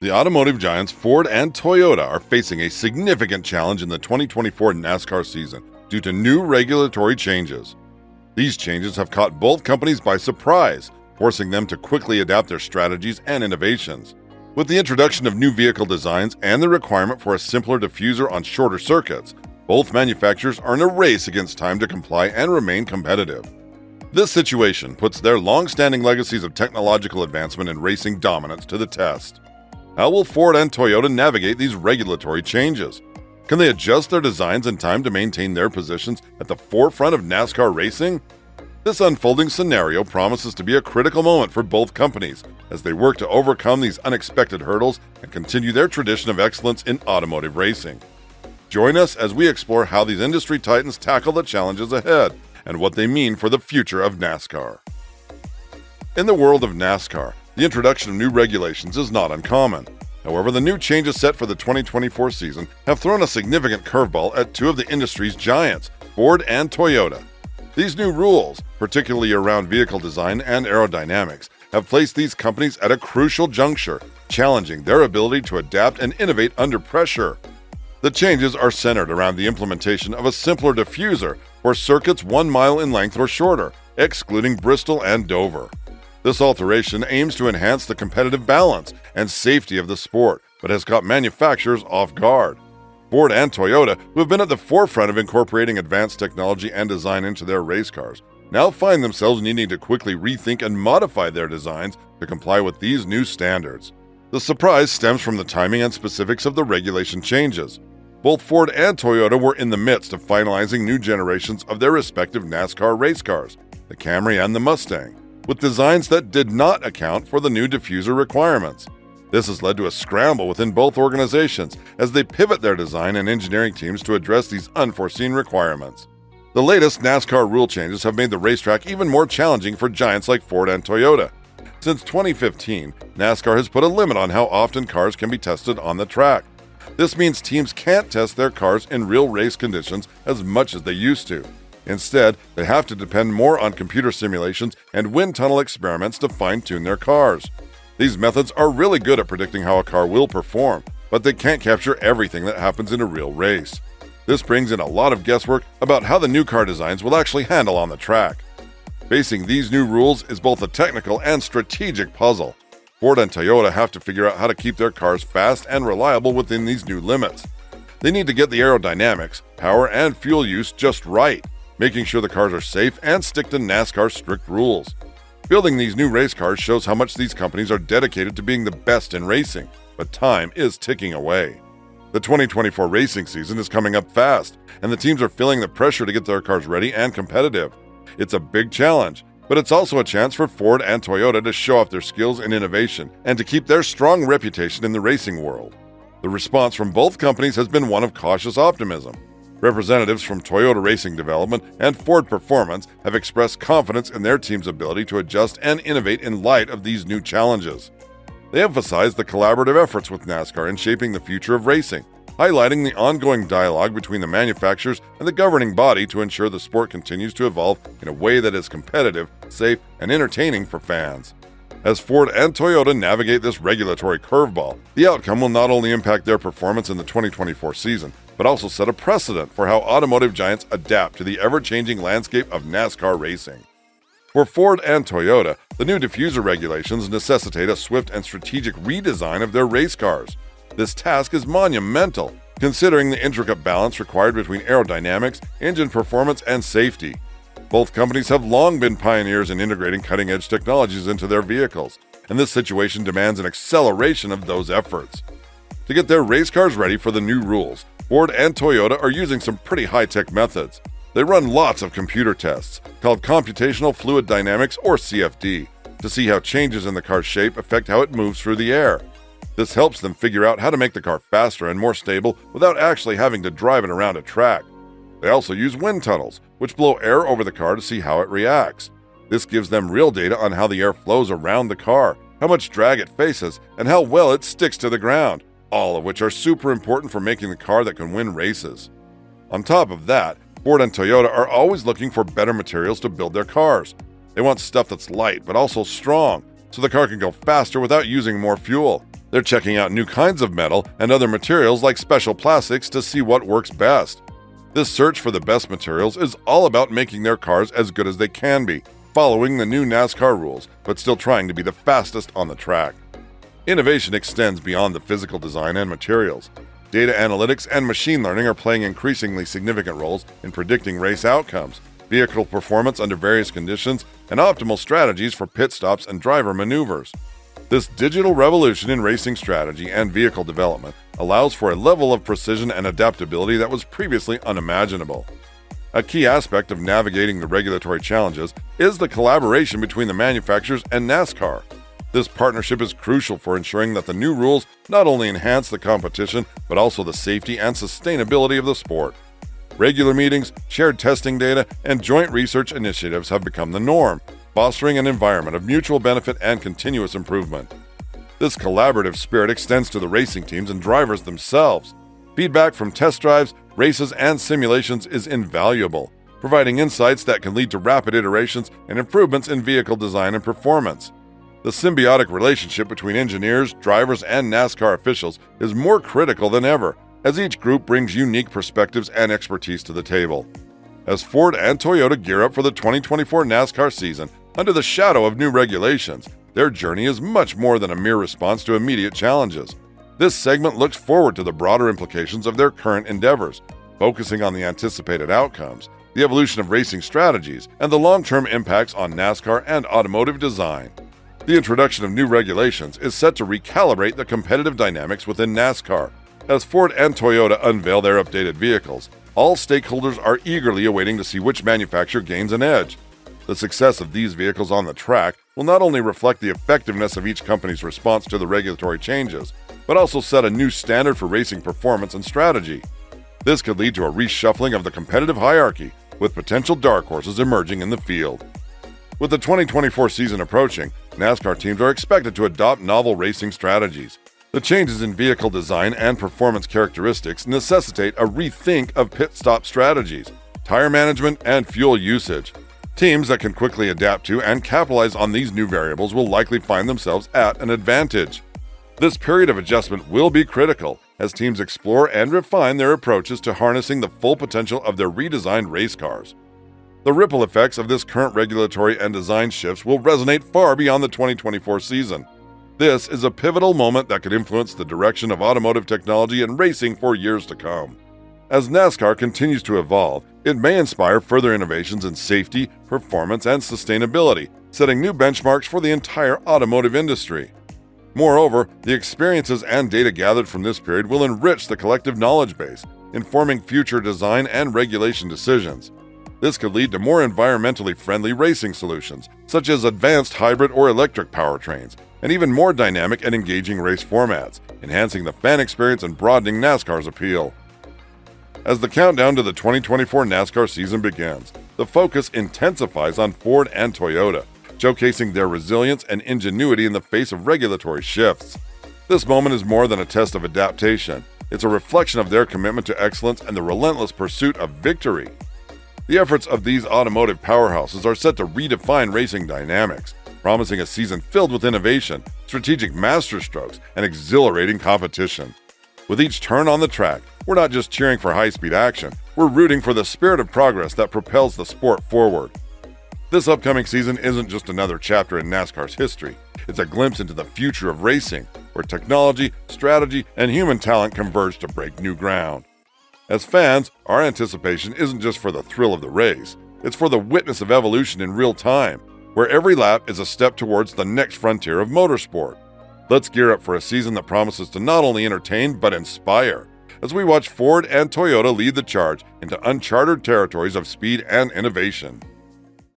The automotive giants Ford and Toyota are facing a significant challenge in the 2024 NASCAR season due to new regulatory changes. These changes have caught both companies by surprise, forcing them to quickly adapt their strategies and innovations. With the introduction of new vehicle designs and the requirement for a simpler diffuser on shorter circuits, both manufacturers are in a race against time to comply and remain competitive. This situation puts their long-standing legacies of technological advancement and racing dominance to the test. How will Ford and Toyota navigate these regulatory changes? Can they adjust their designs in time to maintain their positions at the forefront of NASCAR racing? This unfolding scenario promises to be a critical moment for both companies as they work to overcome these unexpected hurdles and continue their tradition of excellence in automotive racing. Join us as we explore how these industry titans tackle the challenges ahead and what they mean for the future of NASCAR. In the world of NASCAR, the introduction of new regulations is not uncommon. However, the new changes set for the 2024 season have thrown a significant curveball at two of the industry's giants, Ford and Toyota. These new rules, particularly around vehicle design and aerodynamics, have placed these companies at a crucial juncture, challenging their ability to adapt and innovate under pressure. The changes are centered around the implementation of a simpler diffuser for circuits 1 mile in length or shorter, excluding Bristol and Dover. This alteration aims to enhance the competitive balance and safety of the sport, but has caught manufacturers off guard. Ford and Toyota, who have been at the forefront of incorporating advanced technology and design into their race cars, now find themselves needing to quickly rethink and modify their designs to comply with these new standards. The surprise stems from the timing and specifics of the regulation changes. Both Ford and Toyota were in the midst of finalizing new generations of their respective NASCAR race cars, the Camry and the Mustang, with designs that did not account for the new diffuser requirements. This has led to a scramble within both organizations as they pivot their design and engineering teams to address these unforeseen requirements. The latest NASCAR rule changes have made the racetrack even more challenging for giants like Ford and Toyota. Since 2015, NASCAR has put a limit on how often cars can be tested on the track. This means teams can't test their cars in real race conditions as much as they used to. Instead, they have to depend more on computer simulations and wind tunnel experiments to fine-tune their cars. These methods are really good at predicting how a car will perform, but they can't capture everything that happens in a real race. This brings in a lot of guesswork about how the new car designs will actually handle on the track. Facing these new rules is both a technical and strategic puzzle. Ford and Toyota have to figure out how to keep their cars fast and reliable within these new limits. They need to get the aerodynamics, power, and fuel use just right, making sure the cars are safe and stick to NASCAR's strict rules. Building these new race cars shows how much these companies are dedicated to being the best in racing, but time is ticking away. The 2024 racing season is coming up fast, and the teams are feeling the pressure to get their cars ready and competitive. It's a big challenge, but it's also a chance for Ford and Toyota to show off their skills and innovation and to keep their strong reputation in the racing world. The response from both companies has been one of cautious optimism. Representatives from Toyota Racing Development and Ford Performance have expressed confidence in their team's ability to adjust and innovate in light of these new challenges. They emphasize the collaborative efforts with NASCAR in shaping the future of racing, highlighting the ongoing dialogue between the manufacturers and the governing body to ensure the sport continues to evolve in a way that is competitive, safe, and entertaining for fans. As Ford and Toyota navigate this regulatory curveball, the outcome will not only impact their performance in the 2024 season, but also set a precedent for how automotive giants adapt to the ever-changing landscape of NASCAR racing. For Ford and Toyota, the new diffuser regulations necessitate a swift and strategic redesign of their race cars. This task is monumental, considering the intricate balance required between aerodynamics, engine performance, and safety. Both companies have long been pioneers in integrating cutting-edge technologies into their vehicles, and this situation demands an acceleration of those efforts. To get their race cars ready for the new rules, Ford and Toyota are using some pretty high-tech methods. They run lots of computer tests, called computational fluid dynamics or CFD, to see how changes in the car's shape affect how it moves through the air. This helps them figure out how to make the car faster and more stable without actually having to drive it around a track. They also use wind tunnels, which blow air over the car to see how it reacts. This gives them real data on how the air flows around the car, how much drag it faces, and how well it sticks to the ground, all of which are super important for making the car that can win races. On top of that, Ford and Toyota are always looking for better materials to build their cars. They want stuff that's light but also strong, so the car can go faster without using more fuel. They're checking out new kinds of metal and other materials like special plastics to see what works best. This search for the best materials is all about making their cars as good as they can be, following the new NASCAR rules, but still trying to be the fastest on the track. Innovation extends beyond the physical design and materials. Data analytics and machine learning are playing increasingly significant roles in predicting race outcomes, vehicle performance under various conditions, and optimal strategies for pit stops and driver maneuvers. This digital revolution in racing strategy and vehicle development allows for a level of precision and adaptability that was previously unimaginable. A key aspect of navigating the regulatory challenges is the collaboration between the manufacturers and NASCAR. This partnership is crucial for ensuring that the new rules not only enhance the competition, but also the safety and sustainability of the sport. Regular meetings, shared testing data, and joint research initiatives have become the norm, fostering an environment of mutual benefit and continuous improvement. This collaborative spirit extends to the racing teams and drivers themselves. Feedback from test drives, races, and simulations is invaluable, providing insights that can lead to rapid iterations and improvements in vehicle design and performance. The symbiotic relationship between engineers, drivers, and NASCAR officials is more critical than ever, as each group brings unique perspectives and expertise to the table. As Ford and Toyota gear up for the 2024 NASCAR season under the shadow of new regulations, their journey is much more than a mere response to immediate challenges. This segment looks forward to the broader implications of their current endeavors, focusing on the anticipated outcomes, the evolution of racing strategies, and the long-term impacts on NASCAR and automotive design. The introduction of new regulations is set to recalibrate the competitive dynamics within NASCAR. As Ford and Toyota unveil their updated vehicles, all stakeholders are eagerly awaiting to see which manufacturer gains an edge. The success of these vehicles on the track will not only reflect the effectiveness of each company's response to the regulatory changes, but also set a new standard for racing performance and strategy. This could lead to a reshuffling of the competitive hierarchy, with potential dark horses emerging in the field. With the 2024 season approaching, NASCAR teams are expected to adopt novel racing strategies. The changes in vehicle design and performance characteristics necessitate a rethink of pit stop strategies, tire management, and fuel usage. Teams that can quickly adapt to and capitalize on these new variables will likely find themselves at an advantage. This period of adjustment will be critical as teams explore and refine their approaches to harnessing the full potential of their redesigned race cars. The ripple effects of this current regulatory and design shifts will resonate far beyond the 2024 season. This is a pivotal moment that could influence the direction of automotive technology and racing for years to come. As NASCAR continues to evolve, it may inspire further innovations in safety, performance, and sustainability, setting new benchmarks for the entire automotive industry. Moreover, the experiences and data gathered from this period will enrich the collective knowledge base, informing future design and regulation decisions. This could lead to more environmentally friendly racing solutions, such as advanced hybrid or electric powertrains, and even more dynamic and engaging race formats, enhancing the fan experience and broadening NASCAR's appeal. As the countdown to the 2024 NASCAR season begins, the focus intensifies on Ford and Toyota, showcasing their resilience and ingenuity in the face of regulatory shifts. This moment is more than a test of adaptation. It's a reflection of their commitment to excellence and the relentless pursuit of victory. The efforts of these automotive powerhouses are set to redefine racing dynamics, promising a season filled with innovation, strategic masterstrokes, and exhilarating competition. With each turn on the track, we're not just cheering for high-speed action, we're rooting for the spirit of progress that propels the sport forward. This upcoming season isn't just another chapter in NASCAR's history, it's a glimpse into the future of racing, where technology, strategy, and human talent converge to break new ground. As fans, our anticipation isn't just for the thrill of the race, it's for the witness of evolution in real time, where every lap is a step towards the next frontier of motorsport. Let's gear up for a season that promises to not only entertain but inspire, as we watch Ford and Toyota lead the charge into uncharted territories of speed and innovation.